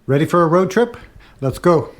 Ready for a road trip? Let's go.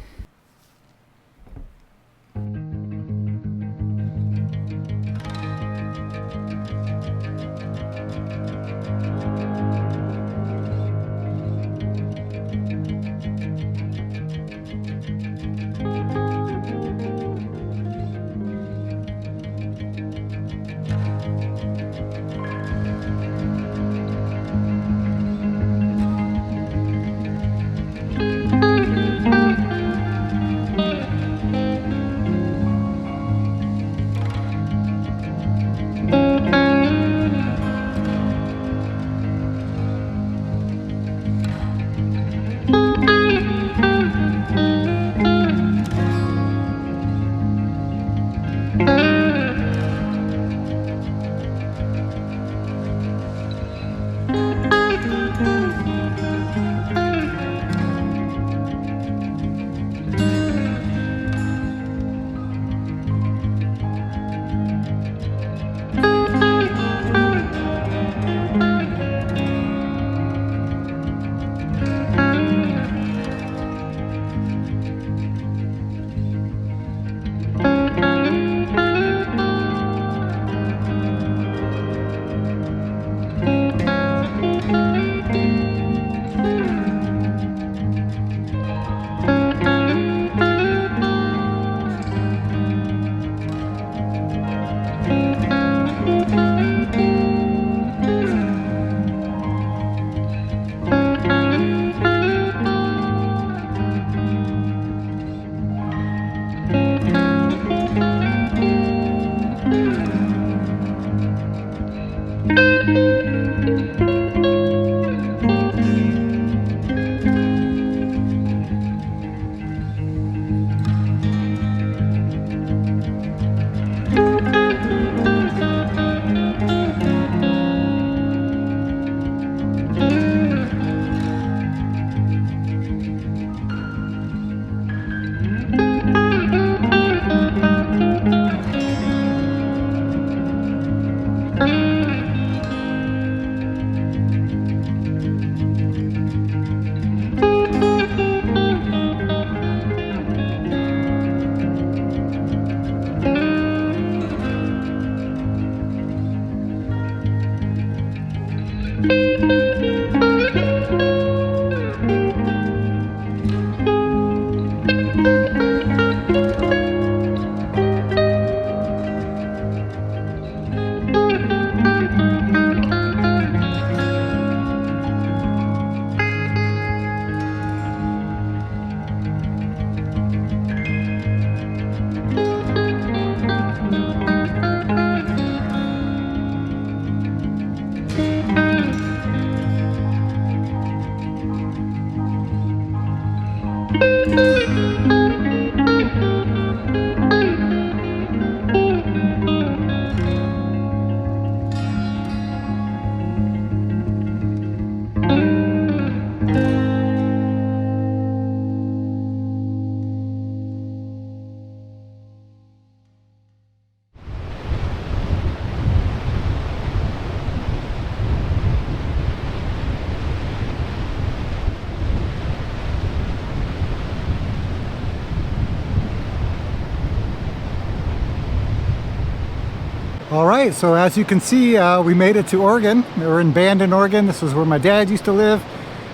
All right, so as you can see, we made it to Oregon. We're in Bandon, Oregon. This is where my dad used to live.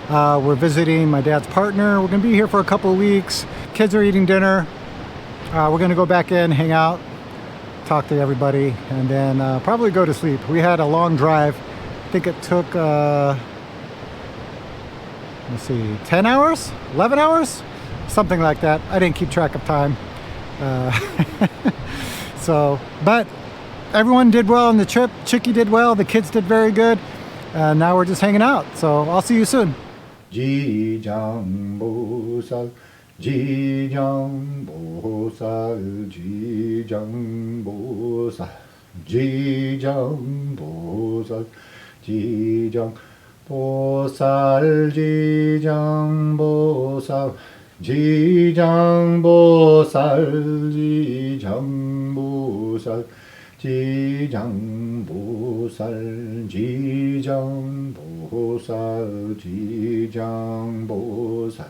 We're visiting my dad's partner. We're gonna be here for a couple of weeks. Kids are eating dinner. We're gonna go back in, hang out, talk to everybody, and then probably go to sleep. We had a long drive. I think it took, let's see, 10 hours, 11 hours, something like that. I didn't keep track of time. But everyone did well on the trip. Chicky did well. The kids did very good. Now we're just hanging out. So I'll see you soon. Jang Bosal, Jang Bosal, Jang Bosal, Jang Bosal, Jang Bosal, Jang Bosal, Jang Bosal, Jang Bosal. Jang Bosal, Jang Bosal, Jang Bosal,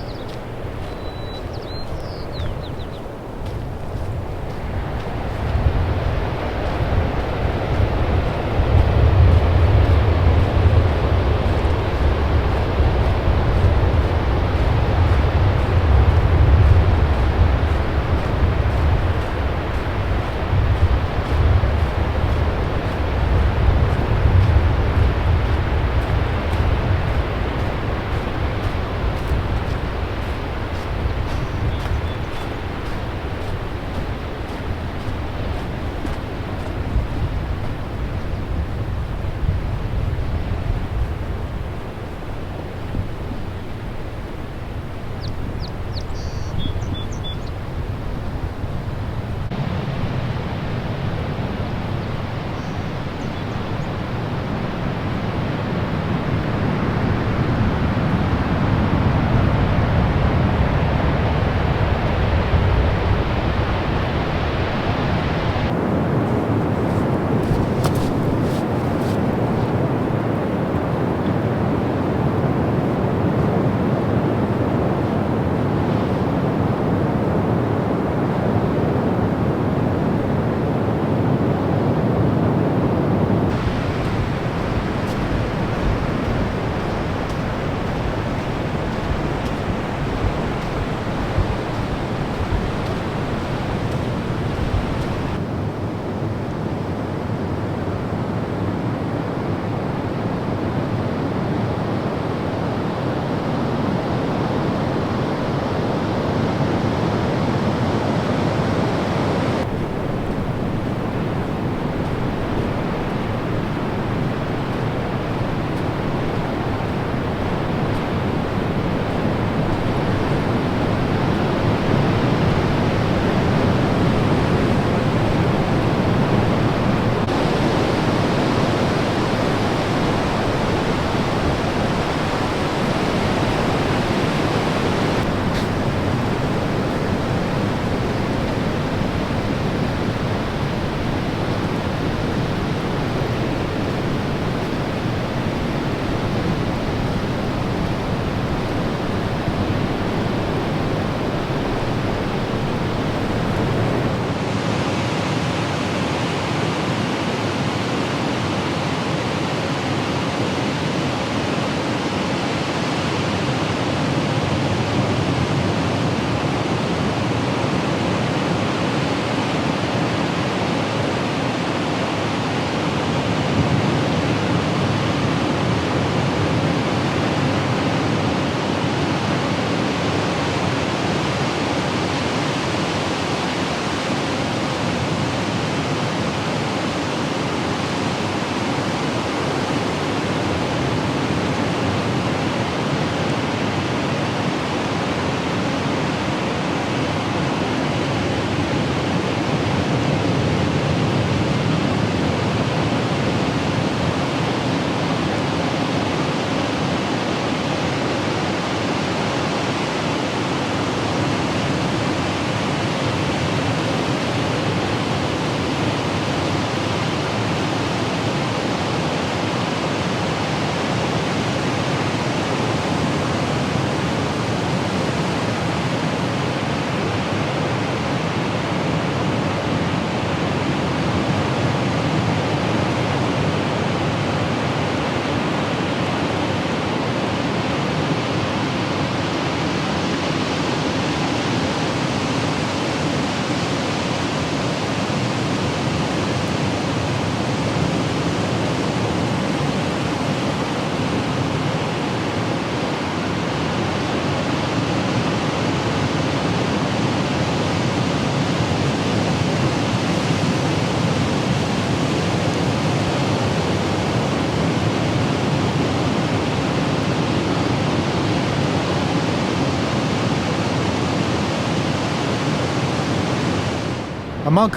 A monk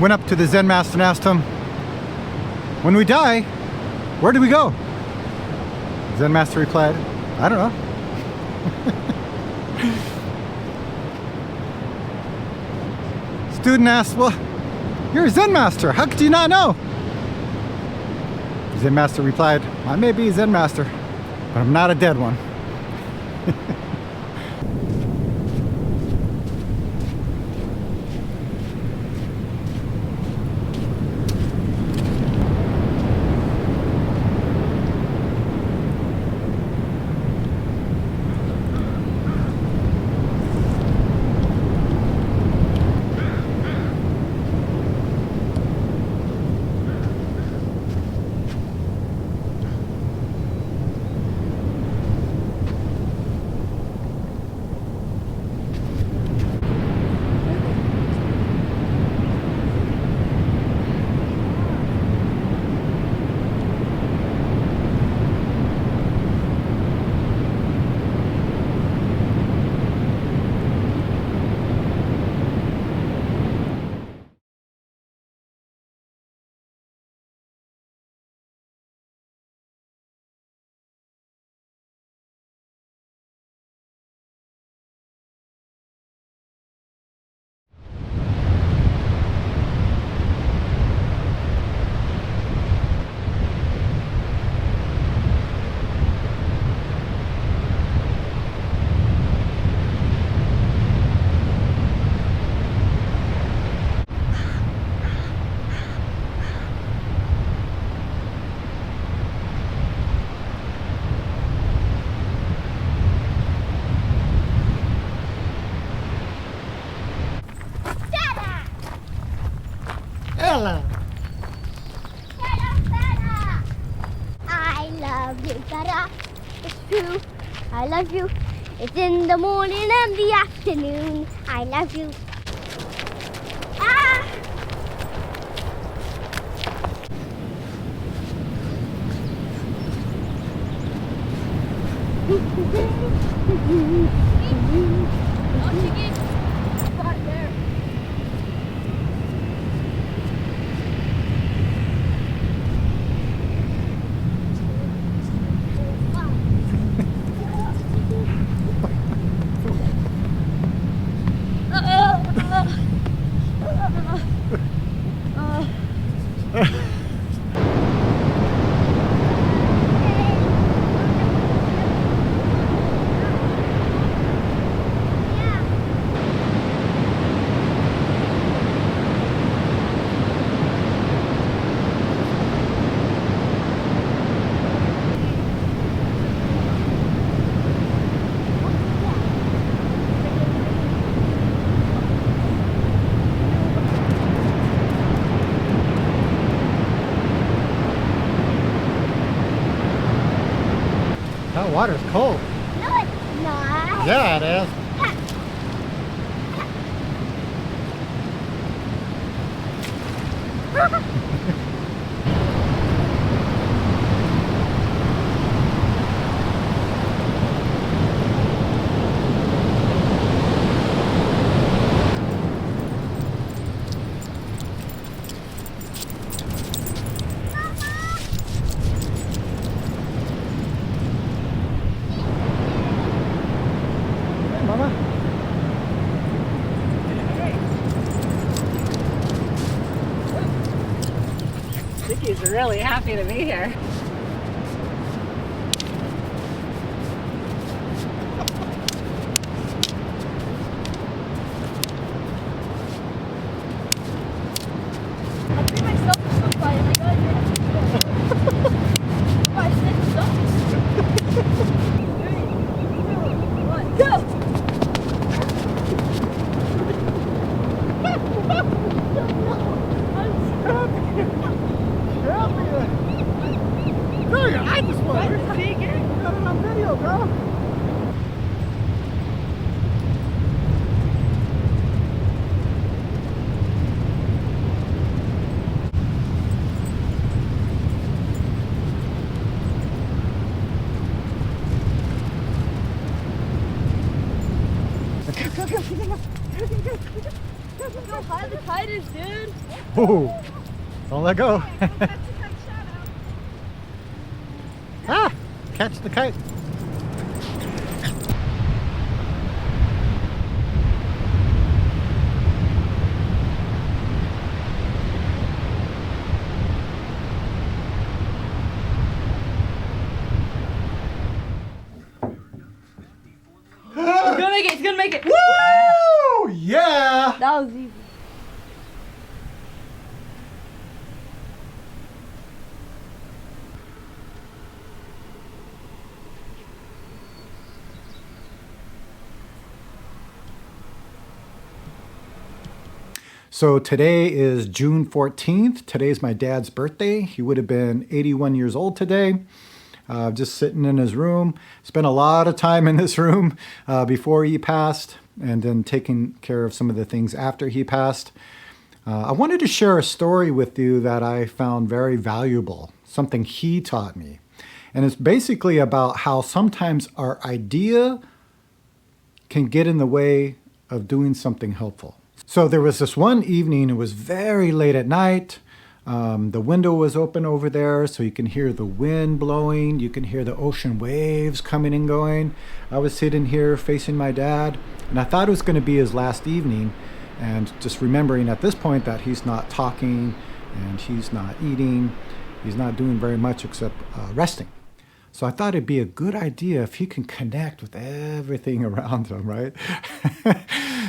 went up to the Zen master and asked him, when we die, where do we go? The Zen master replied, I don't know. Student asked, well, you're a Zen master. How could you not know? The Zen master replied, I may be a Zen master, but I'm not a dead one. Ella. I love you, Sarah. It's true. I love you. It's in the morning and the afternoon. I love you. Ah! Right there. That water's cold. No, it's not. Yeah, it is. Mama? Vicky's really happy to be here. I threw myself in the fire and I got it. 5, 6 stops. 3, 2, 1, go! Bro, your eye just went. You got it on video, bro. Go high, the tide Oh, don't let go. Ah, catch the kite. It's gonna make it. Woo! Yeah! That was easy. So today is June 14th. Today's my dad's birthday. He would have been 81 years old today. Just sitting in his room. Spent a lot of time in this room before he passed, and then taking care of some of the things after he passed. I wanted to share a story with you that I found very valuable, something he taught me. And it's basically about how sometimes our idea can get in the way of doing something helpful. So there was this one evening, it was very late at night. The window was open over there, so you can hear the wind blowing. You can hear the ocean waves coming and going. I was sitting here facing my dad, and I thought it was going to be his last evening. And just remembering at this point that he's not talking and he's not eating. He's not doing very much except resting. So I thought it'd be a good idea if he can connect with everything around him, right?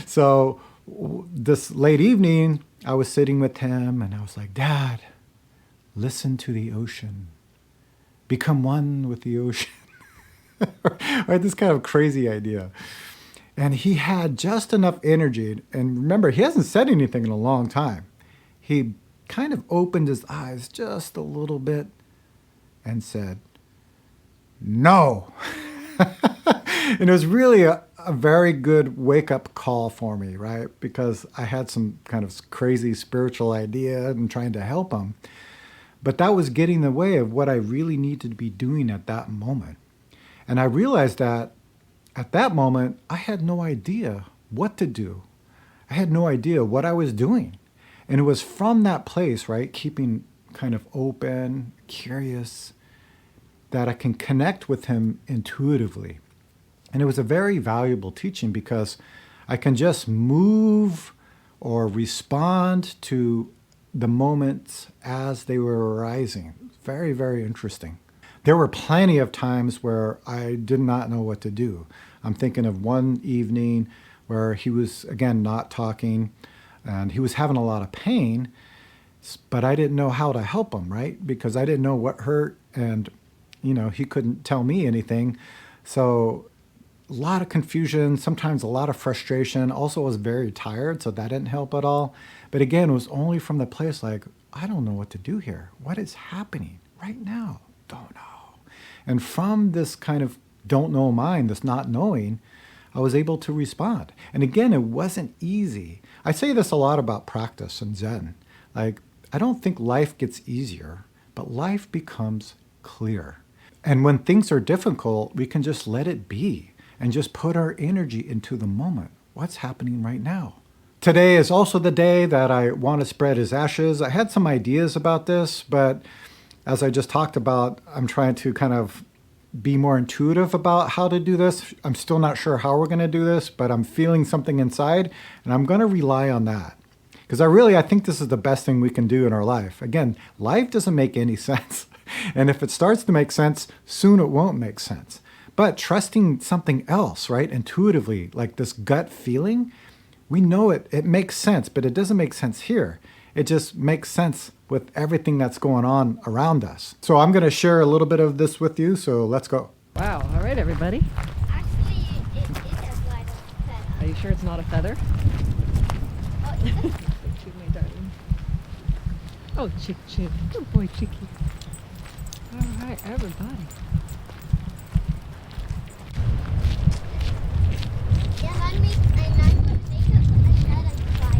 So this late evening, I was sitting with him and I was like, Dad, listen to the ocean. Become one with the ocean. Right, this kind of crazy idea. And he had just enough energy. And remember, he hasn't said anything in a long time. He kind of opened his eyes just a little bit and said, no. And it was really a very good wake-up call for me, right? Because I had some kind of crazy spiritual idea and trying to help him. But that was getting in the way of what I really needed to be doing at that moment. And I realized that at that moment, I had no idea what to do. I had no idea what I was doing. And it was from that place, right, keeping kind of open, curious, that I can connect with him intuitively. And it was a very valuable teaching because I can just move or respond to the moments as they were arising. Very, very interesting. There were plenty of times where I did not know what to do. I'm thinking of one evening where he was, again, not talking, and he was having a lot of pain, but I didn't know how to help him, right? Because I didn't know what hurt, and, he couldn't tell me anything. So a lot of confusion, sometimes a lot of frustration. Also, I was very tired, so that didn't help at all. But again, it was only from the place like, I don't know what to do here. What is happening right now? Don't know. And from this kind of don't know mind, this not knowing, I was able to respond. And again, it wasn't easy. I say this a lot about practice and Zen. Like, I don't think life gets easier, but life becomes clear. And when things are difficult, we can just let it be and just put our energy into the moment. What's happening right now? Today is also the day that I want to spread his ashes. I had some ideas about this, but as I just talked about, I'm trying to kind of be more intuitive about how to do this. I'm still not sure how we're going to do this, but I'm feeling something inside, and I'm going to rely on that. Because I think this is the best thing we can do in our life. Again, life doesn't make any sense. And if it starts to make sense, soon it won't make sense. But trusting something else, right, intuitively, like this gut feeling, we know it makes sense, but it doesn't make sense here. It just makes sense with everything that's going on around us. So I'm going to share a little bit of this with you, so let's go. Wow. All right, everybody. Actually, it is a light feather. Are you sure it's not a feather? Oh, is it? Excuse me, darling. Oh, Chick. Good boy, Chicky. All right, everybody. Ja, han make a nice makeup and then a try.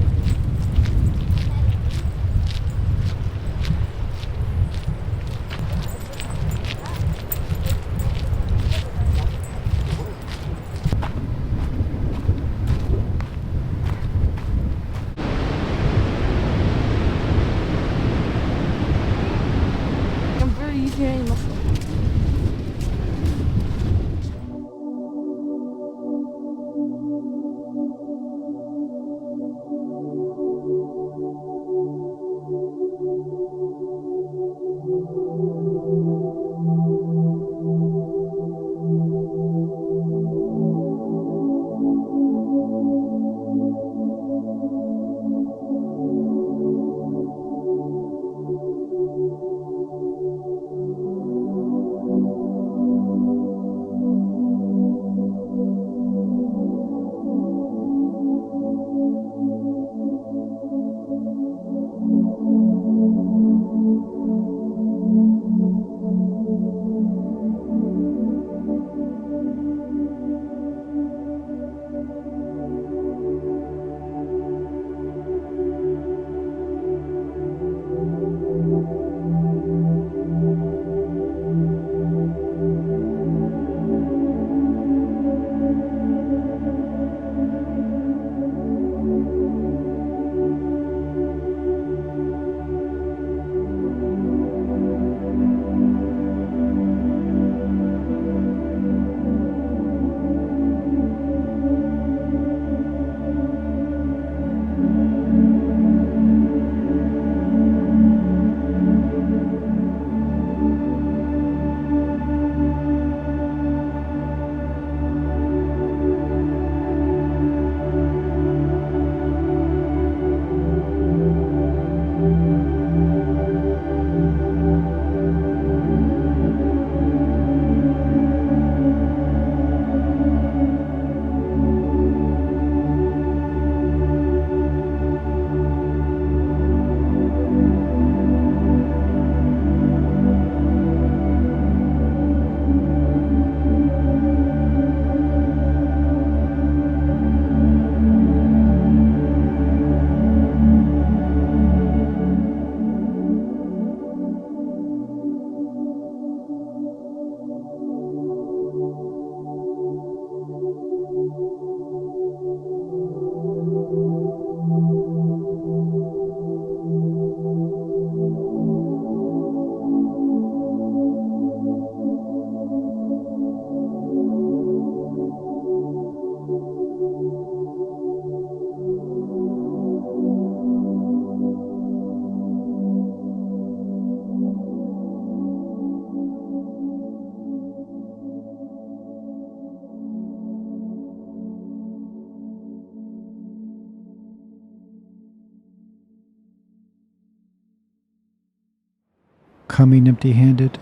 coming empty-handed,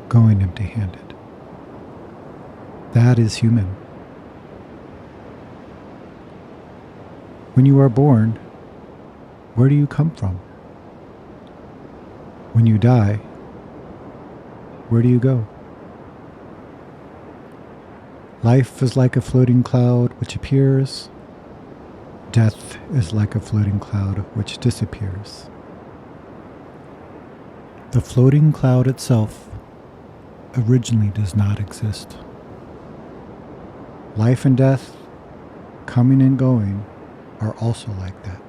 going empty-handed. That is human. When you are born, where do you come from? When you die, where do you go? Life is like a floating cloud which appears. Death is like a floating cloud which disappears. The floating cloud itself originally does not exist. Life and death, coming and going, are also like that.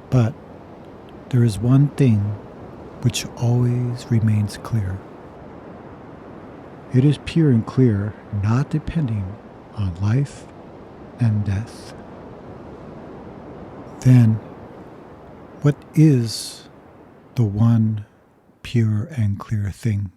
But there is one thing which always remains clear. It is pure and clear, not depending on life and death. Then, what is the one pure and clear thing?